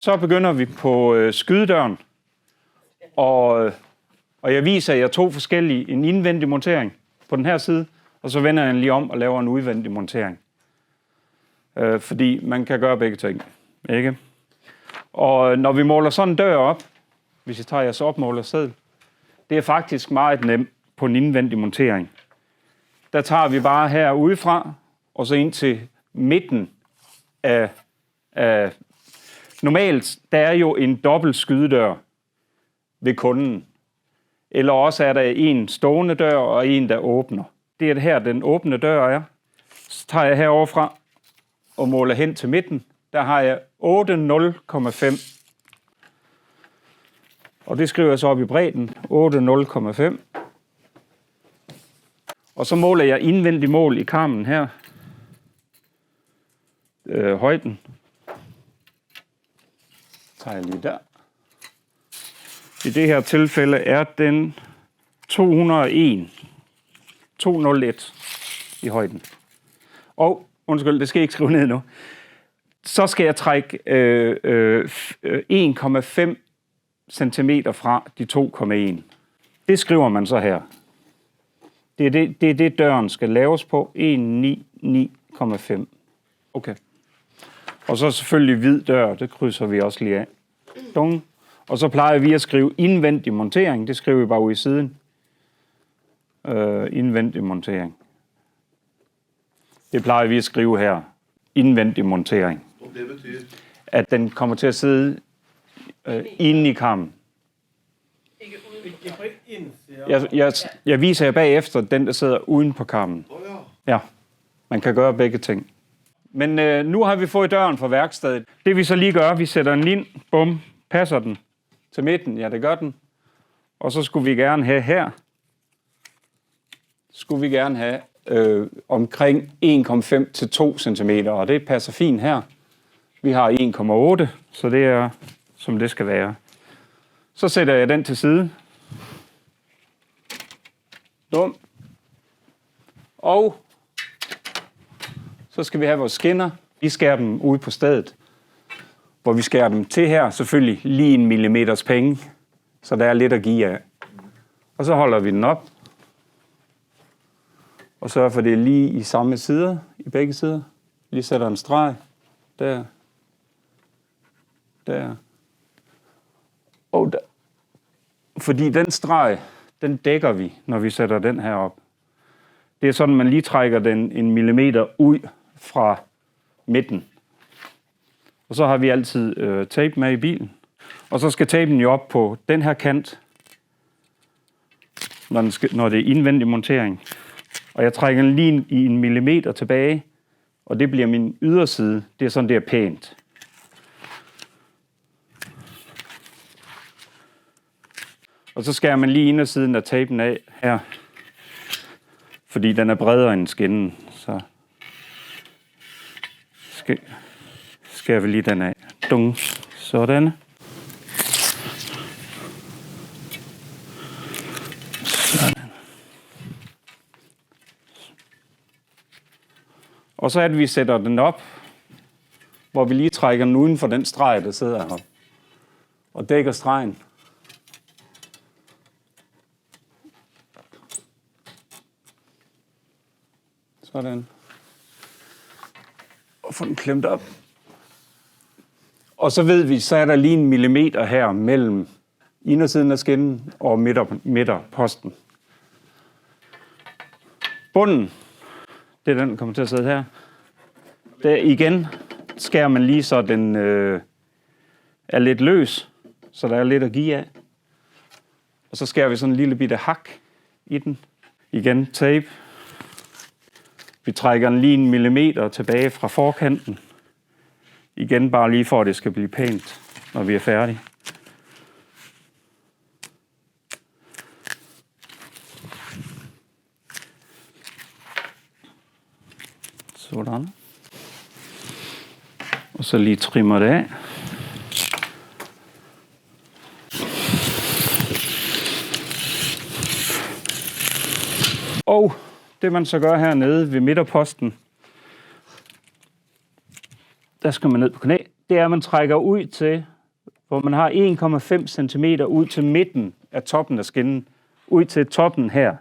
Så begynder vi på skydedøren, og jeg viser jer to forskellige, en indvendig montering på den her side, og så vender jeg den lige om og laver en udvendig montering. Fordi man kan gøre begge ting, ikke? Og når vi måler sådan en dør op, hvis jeg tager jeres opmålerseddel, det er faktisk meget nemt på en indvendig montering. Der tager vi bare her udefra, og så ind til midten af normalt, der er jo en dobbelt skydedør ved kunden. Eller også er der en stående dør og en, der åbner. Det er det her, den åbne dør er. Så tager jeg herovre fra og måler hen til midten. Der har jeg 8,0,5. Og det skriver jeg så op i bredden. 8,0,5. Og så måler jeg indvendig mål i karmen her. Højden. Tager jeg lige der. I det her tilfælde er den 201 i højden. Og, undskyld, det skal jeg ikke skrive ned nu. Så skal jeg trække 1,5 cm fra de 2,1. Det skriver man så her. Det er det, døren skal laves på. 199,5. Okay. Og så selvfølgelig hvid dør, det krydser vi også lige af. Dung. Og så plejer vi at skrive indvendig montering. Det skriver vi bare ud i siden. Indvendig montering. Det plejer vi at skrive her. Indvendig montering. Det betyder? At den kommer til at sidde inde i karmen. Ikke ude. Jeg viser jer bagefter den, der sidder uden på karmen. Ja, man kan gøre begge ting. Men nu har vi fået døren fra værkstedet. Det vi så lige gør, vi sætter den ind. Bum, passer den til midten. Ja, det gør den. Og så skulle vi gerne have her. Skulle vi gerne have omkring 1,5 til 2 cm. Og det passer fint her. Vi har 1,8, så det er, som det skal være. Så sætter jeg den til side. Dum. Og så skal vi have vores skinner. Vi skærer dem ude på stedet, hvor vi skærer dem til her, selvfølgelig lige 1 millimeters penge, så der er lidt at give af. Og så holder vi den op, og sørger for det lige i samme sider, i begge sider. Lige sætter en streg, der, og der. Fordi den streg, den dækker vi, når vi sætter den her op. Det er sådan, man lige trækker den 1 millimeter ud fra midten. Og så har vi altid tape med i bilen. Og så skal tapen jo op på den her kant, når det er indvendig montering. Og jeg trækker den lige i 1 millimeter tilbage, og det bliver min yderside. Det er sådan, det er pænt. Og så skærer man lige indersiden af tapen af her, fordi den er bredere end skinnen, så skærer vi lige den af. Dung. Sådan. Sådan. Og så er det, vi sætter den op, hvor vi lige trækker den uden for den streg, der sidder her, og dækker stregen. Sådan. Og få den klemt op. Og så ved vi, så er der lige 1 millimeter her mellem indersiden af skinnen og midterposten. Bunden, det er den, der kommer til at sidde her. Der igen skærer man lige, så den er lidt løs, så der er lidt at give af. Og så skærer vi sådan en lille bitte hak i den. Igen tape. Vi trækker den lige 1 millimeter tilbage fra forkanten. Igen bare lige for, at det skal blive pænt, når vi er færdige. Sådan. Og så lige trimmer det af. Og det man så gør hernede ved midterposten, der skal man ned på knæ, det er, at man trækker ud til, hvor man har 1,5 cm ud til midten af toppen af skinnen. Ud til toppen her.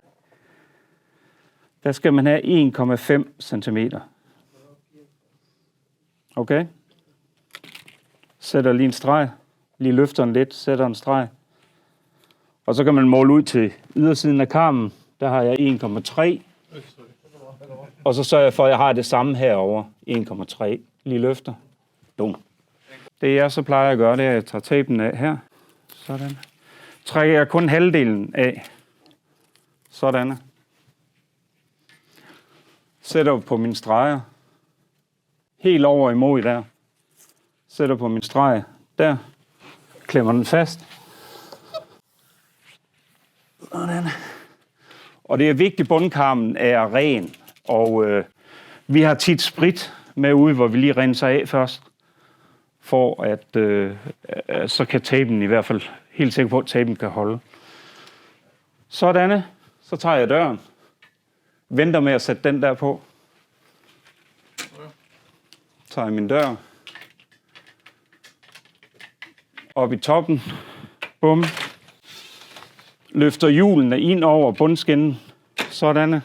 Der skal man have 1,5 cm. Okay? Sætter lige en streg. Lige løfter den lidt, sætter en streg. Og så kan man måle ud til ydersiden af karmen. Der har jeg 1,3. Og så sørger jeg for, at jeg har det samme herover 1,3. Lige løfter. Dum. Det jeg så plejer at gøre, det er, at jeg tager tapen af her. Sådan. Trækker jeg kun halvdelen af. Sådan. Sætter på mine streger. Helt over imod der. Sætter på min streg der. Klemmer den fast. Sådan. Og det er vigtigt, at bundkarmen er ren. Og vi har tit sprit med ude, hvor vi lige renser af først. For at så kan tapen i hvert fald helt sikker på, at tapen kan holde. Sådan. Så tager jeg døren. Venter med at sætte den der på. Tager jeg min dør. Op i toppen. Bum. Løfter hjulene ind over bundskinnen. Sådan.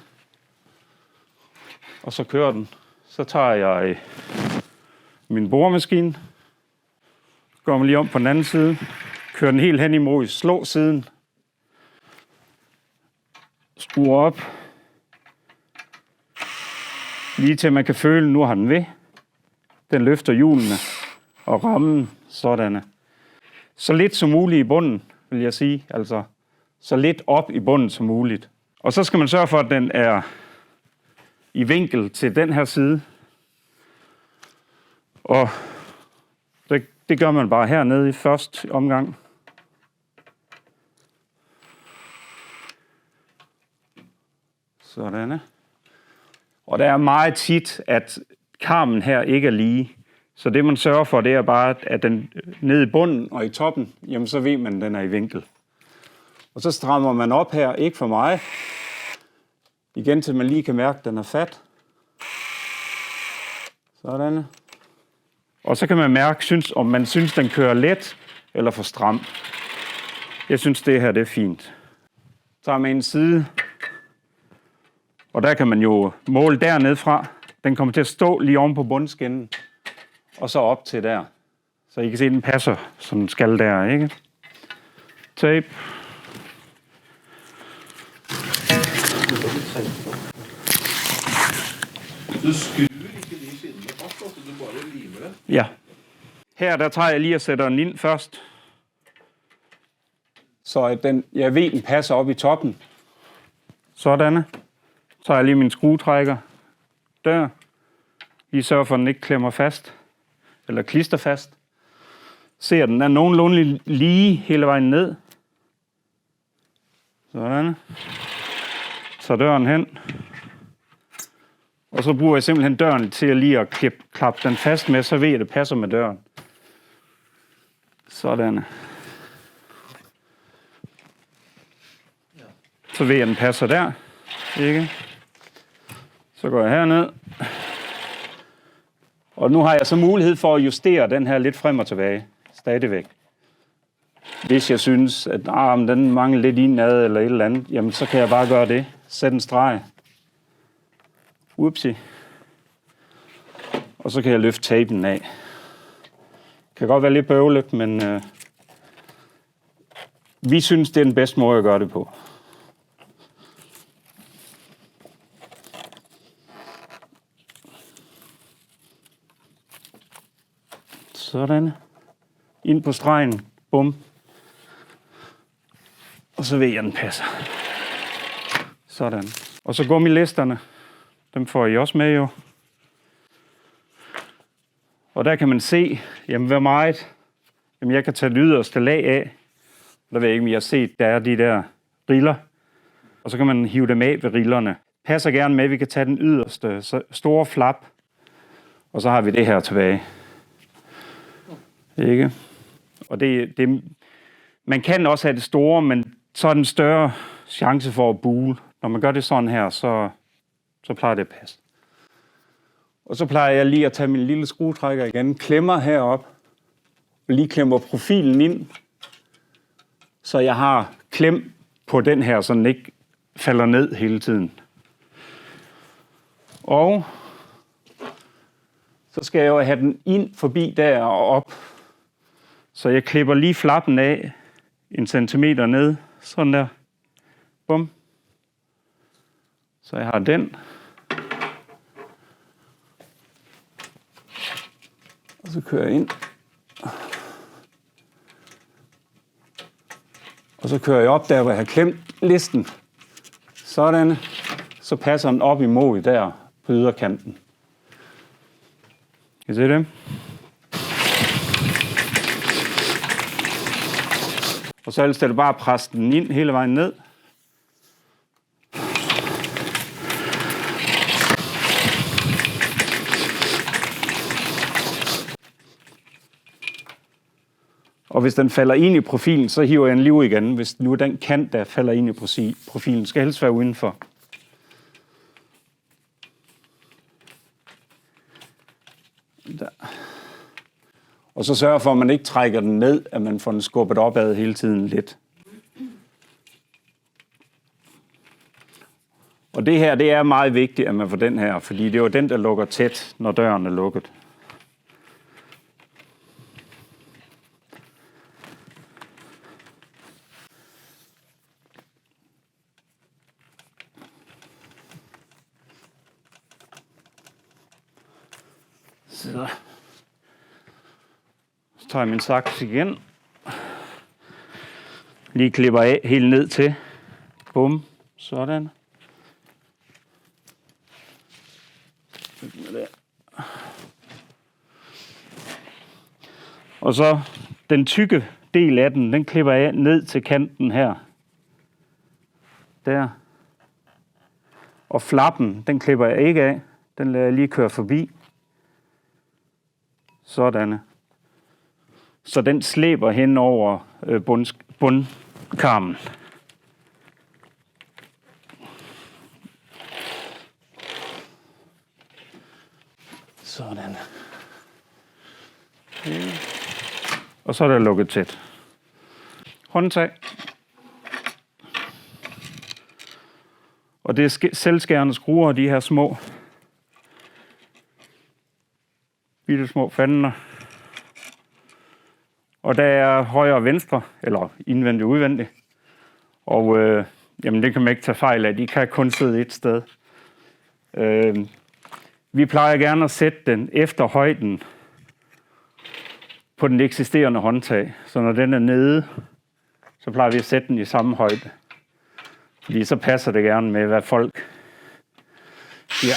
Og så kører den. Så tager jeg min boremaskine. Går mig lige om på den anden side. Kører den helt hen imod slå siden. Skruer op. Lige til man kan føle, nu har den ved. Den løfter hjulene og rammen. Sådan. Så lidt som muligt i bunden, vil jeg sige. Altså, så lidt op i bunden som muligt. Og så skal man sørge for, at den er i vinkel til den her side. Og det gør man bare hernede i første omgang. Sådan. Og der er meget tit, at karmen her ikke er lige. Så det man sørger for, det er bare, at den nede i bunden og i toppen, jamen så ved man, at den er i vinkel. Og så strammer man op her, ikke for meget. Igen til man lige kan mærke, at den er fat. Sådan. Og så kan man mærke, om man synes, den kører let eller for stram. Jeg synes, det her det er fint. Så tager man en side, og der kan man jo måle dernede fra. Den kommer til at stå lige oven på bundskinnen, og så op til der. Så I kan se, at den passer, som den skal der, ikke? Tape. Du skruer ikke de skinnene fast, så du bare limer det? Ja. Her der tager jeg lige og sætter den ind først. Så at jeg ved, den passer op i toppen. Sådan. Så tager jeg lige min skruetrækker der. Lige sørger for, at den ikke klemmer fast. Eller klister fast. Ser den er nogenlunde lige hele vejen ned. Sådan. Så døren hen. Og så bruger jeg simpelthen døren til at lige at klappe den fast med, så ved jeg, at det passer med døren. Sådan. Så ved jeg, at den passer der. Ikke? Så går jeg herned. Og nu har jeg så mulighed for at justere den her lidt frem og tilbage. Stadigvæk. Hvis jeg synes, at den mangler lidt indad eller et eller andet, jamen så kan jeg bare gøre det. Sæt en streg. Upsi. Og så kan jeg løfte tapen af. Det kan godt være lidt bøvlet, men vi synes, det er den bedste måde at gøre det på. Sådan. Ind på stregen. Bum. Og så ved jeg, den passer. Sådan. Og så gummilisterne. Dem får I også med jo. Og der kan man se, jamen hvor meget. Jamen jeg kan tage det yderste lag af. Der ved jeg ikke, om I har set, der er de der riller. Og så kan man hive dem af ved rillerne. Passer gerne med, vi kan tage den yderste store flap. Og så har vi det her tilbage. Ikke? Og man kan også have det store, men så er den større chance for at bule. Når man gør det sådan her, så plejer det at passe. Og så plejer jeg lige at tage min lille skruetrækker igen, klemmer herop, lige klemmer profilen ind, så jeg har klem på den her, så den ikke falder ned hele tiden. Og så skal jeg jo have den ind forbi der og op. Så jeg klipper lige flappen af 1 centimeter ned, sådan der. Bum. Så jeg har den. Og så kører jeg ind. Og så kører jeg op der, hvor jeg har klemt listen. Sådan. Så passer den op imod der på yderkanten. Kan I se det? Og så ellers er det bare at presse den ind hele vejen ned. Og hvis den falder ind i profilen, så hiver jeg en liv igen. Hvis nu den kant, der falder ind i profilen, skal helst være udenfor. Der. Og så sørger for, at man ikke trækker den ned, at man får den skubbet opad hele tiden lidt. Og det her, det er meget vigtigt, at man får den her, fordi det er jo den, der lukker tæt, når døren er lukket. Så tager jeg min saks igen. Lige klipper af helt ned til. Bum. Sådan. Og så den tykke del af den klipper jeg af ned til kanten her. Der. Og flappen, den klipper jeg ikke af. Den lader jeg lige køre forbi. Sådan. Så den slæber hen over bundkarmen. Sådan. Og så er der lukket tæt. Håndtag. Og det er selvskærende skruer, de her små. Bitte små fandner. Og der er højre og venstre, eller indvendigt og udvendigt. Og jamen det kan man ikke tage fejl af, de kan kun sidde et sted. Vi plejer gerne at sætte den efter højden på den eksisterende håndtag. Så når den er nede, så plejer vi at sætte den i samme højde. Fordi så passer det gerne med, hvad folk siger.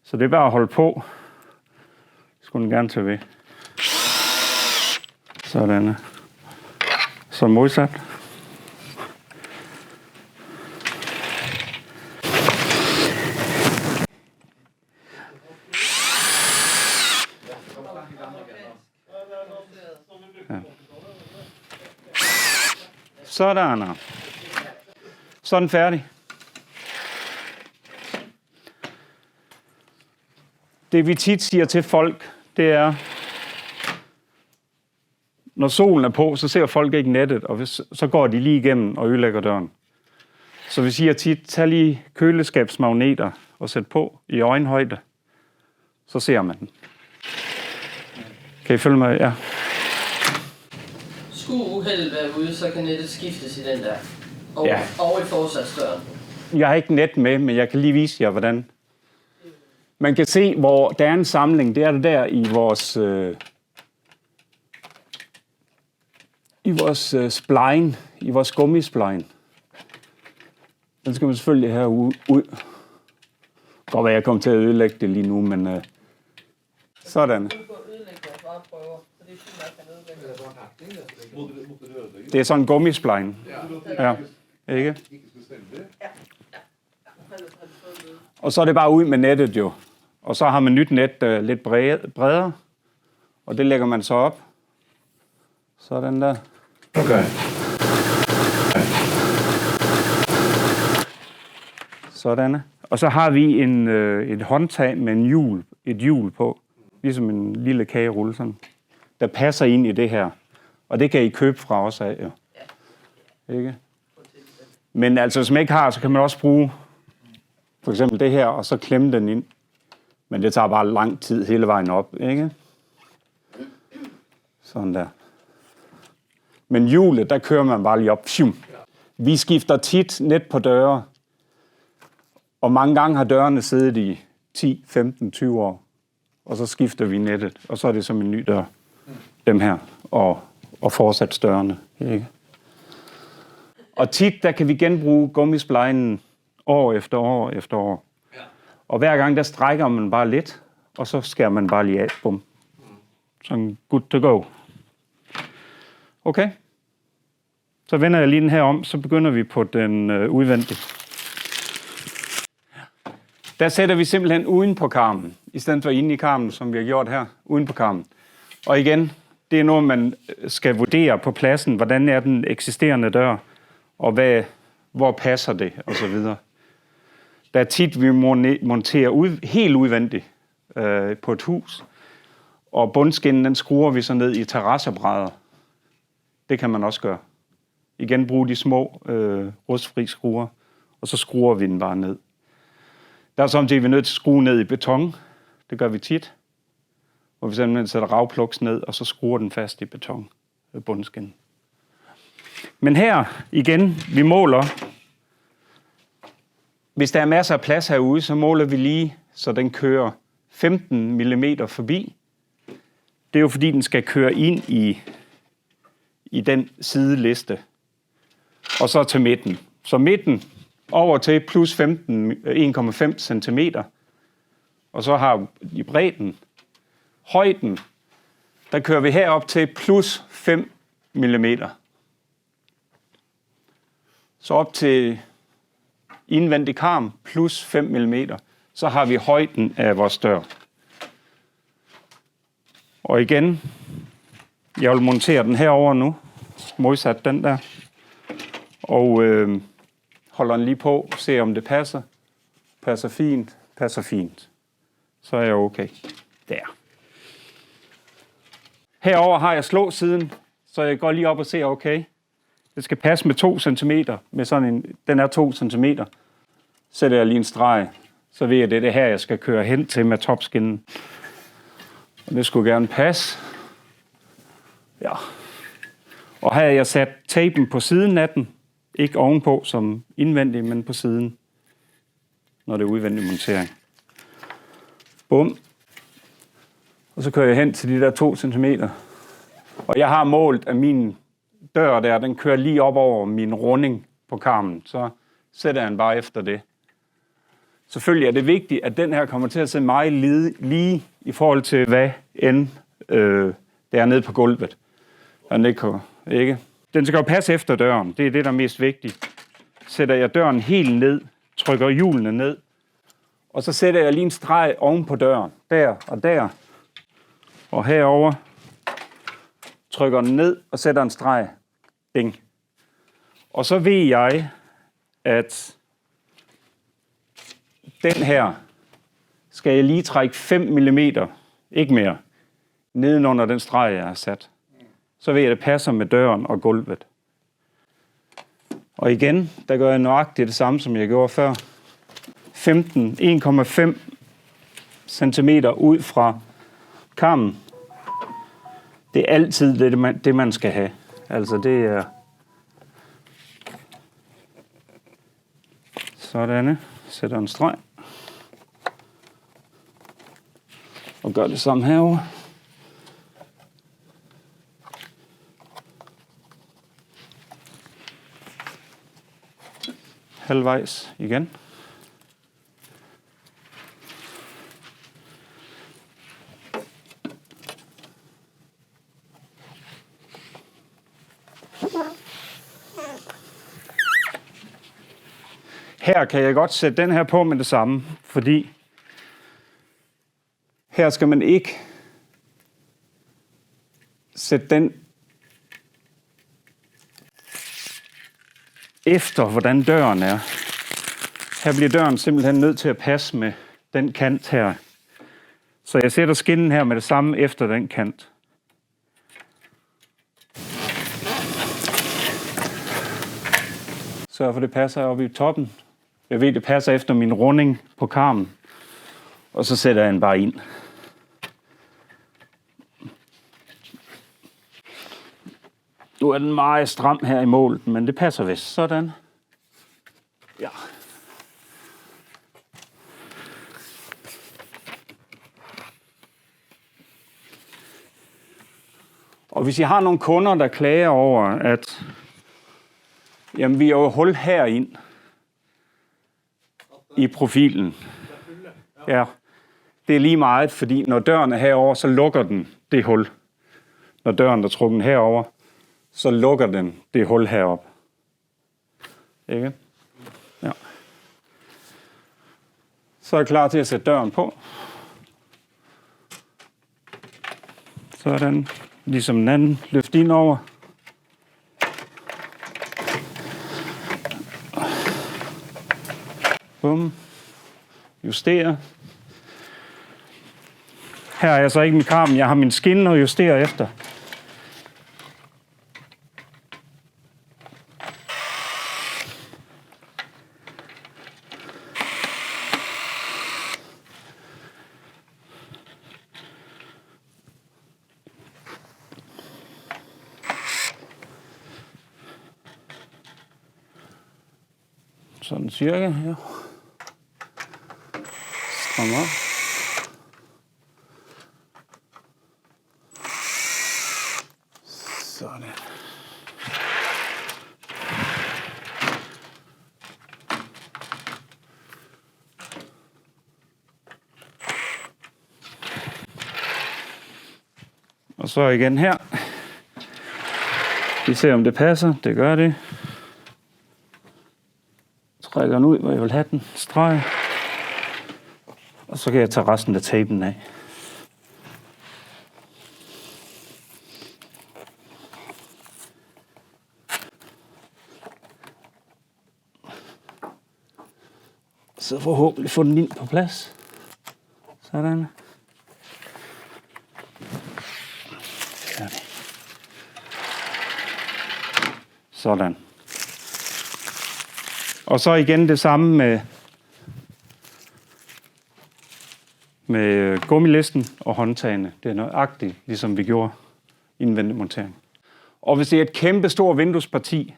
Så det er bare at holde på. Skulle den gerne tage ved. Sådan. Så modsat. Ja. Sådan. Så er den færdig. Det vi tit siger til folk, det er, når solen er på, så ser folk ikke nettet, og så går de lige igennem og ødelægger døren. Så vi siger tit, tag lige køleskabsmagneter og sæt på i øjenhøjde, så ser man den. Kan I følge mig? Ja. Skulle uheldet være ude, så kan nettet skiftes i den der. Og, ja. Og i forsatsdøren. Jeg har ikke net med, men jeg kan lige vise jer, hvordan. Man kan se, hvor der er en samling. Det er det der i vores spline, i vores gummispline. Den skal man selvfølgelig have ud. Godt være, jeg kommer til at ødelægge det lige nu, men sådan. Det er sådan en gummispline. Ja, ikke? Og så er det bare ud med nettet jo. Og så har man nyt net lidt bredere. Og det lægger man så op. Sådan der. Okay. Sådan. Og så har vi et håndtag med et hjul på. Ligesom en lille kagerulle sådan. der passer ind i det her. Og det kan I købe fra os af, jo. Ikke? Men altså, hvis man ikke har, så kan man også bruge for eksempel det her, og så klemme den ind. Men det tager bare lang tid hele vejen op, ikke? Sådan der. Men hjulet, der kører man bare lige op. Vi skifter tit net på døre, og mange gange har dørene siddet i 10, 15, 20 år. Og så skifter vi nettet, og så er det som en ny dør. Dem her, og fortsat dørene, ikke? Og tit, der kan vi genbruge gummisplejnen år efter år efter år. Og hver gang, der strækker man bare lidt, og så skærer man bare lige af. Bum. Sådan good to go. Okay. Så vender jeg lige den her om, så begynder vi på den udvendige. Der sætter vi simpelthen uden på karmen, i stedet for inde i karmen, som vi har gjort her, uden på karmen. Og igen, det er noget, man skal vurdere på pladsen. Hvordan er den eksisterende dør, og hvor passer det, og så videre. Der er tit, vi monterer helt udvendigt på et hus, og bundskinnen, den skruer vi så ned i terrassebrædder. Det kan man også gøre. Igen bruge de små rustfri skruer, og så skruer vi den bare ned. Der er samtidig, vi er nødt til at skrue ned i beton. Det gør vi tit. Hvor vi simpelthen sætter ravplugs ned, og så skruer den fast i beton, bundskinnen. Men her igen, vi måler. Hvis der er masser af plads herude, så måler vi lige, så den kører 15 mm forbi. Det er jo fordi, den skal køre ind i den sideliste. Og så til midten. Så midten over til plus 1,5 cm. Og så har i bredden, højden, der kører vi herop til plus 5 mm. Så op til indvendig karm plus 5 mm, så har vi højden af vores dør. Og igen, jeg vil montere den herover nu, modsat den der, og holder den lige på, se om det passer. Passer fint. Så er jeg okay. Der. Herover har jeg slåsiden, så jeg går lige op og ser, okay. Det skal passe med 2 cm, med sådan en, den er 2 cm. Sætter jeg lige en streg, så ved jeg, det er det her, jeg skal køre hen til med topskinnen. Og det skulle gerne passe. Ja. Og her har jeg sat tapen på siden af den. Ikke ovenpå som indvendig, men på siden, når det er udvendig montering. Bum. Og så kører jeg hen til de der 2 cm. Og jeg har målt, at min dør der, den kører lige op over min runding på karmen. Så sætter jeg den bare efter det. Selvfølgelig er det vigtigt, at den her kommer til at se meget lige i forhold til, hvad end det er nede på gulvet. Ikke? Den skal jo passe efter døren. Det er det, der er mest vigtigt. Sætter jeg døren helt ned, trykker hjulene ned, og så sætter jeg lige en streg oven på døren. Der og der. Og herover trykker den ned og sætter en streg. Ding. Og så ved jeg, at den her skal jeg lige trække 5 mm, ikke mere, nedenunder den streg, jeg har sat. Så ved jeg, at det passer med døren og gulvet. Og igen, der gør jeg nøjagtigt det samme, som jeg gjorde før. 1,5 cm ud fra karmen. Det er altid det, man skal have. Altså det er sådan. Sætter en streg. Og gør det samme herovre. Halvvejs igen. Her kan jeg godt sætte den her på med det samme, fordi her skal man ikke sætte den efter, hvordan døren er. Her bliver døren simpelthen nødt til at passe med den kant her. Så jeg sætter skinnen her med det samme efter den kant. Sørg for, det passer oppe i toppen. Jeg ved, det passer efter min runding på karmen. Og så sætter jeg den bare ind. Nu er den meget stram her i målet, men det passer vist. Sådan. Ja. Og hvis I har nogle kunder, der klager over, at jamen, vi har jo hul herind i profilen. Ja, det er lige meget, fordi når døren er herover, så lukker den det hul. Når døren er trukket herover, så lukker den det hul heroppe. Ikke? Ja. Så er jeg klar til at sætte døren på. Sådan. Ligesom den anden. Løft ind over. Bum. Justere. Her er jeg så ikke min karmen. Jeg har min skinne at justere efter. Sådan cirka her. Stram op. Sådan. Og så igen her. Vi ser, om det passer. Det gør det. Trækker den ud, hvor jeg vil have den. Streg. Og så kan jeg tage resten af tapen af. Så forhåbentlig få den ind på plads. Sådan. Sådan. Og så igen det samme med gummilisten og håndtagene. Det er nøjagtigt, ligesom vi gjorde indvendig montering. Og hvis det er et kæmpe stort vinduesparti,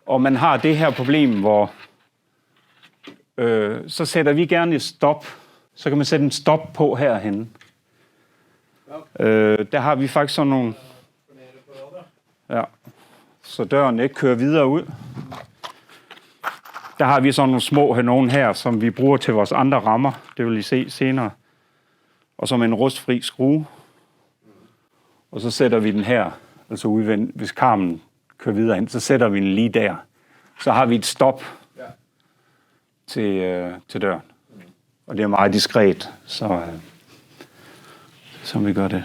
og man har det her problem, hvor så sætter vi gerne et stop. Så kan man sætte en stop på herhenne. Der har vi faktisk sådan nogle... Ja, så døren ikke kører videre ud. Der har vi sådan nogle små nogen her, som vi bruger til vores andre rammer. Det vil I se senere. Og som en rustfri skrue. Og så sætter vi den her, altså udvendt, hvis karmen kører videre ind, så sætter vi den lige der. Så har vi et stop til døren. Og det er meget diskret, så vi gør det.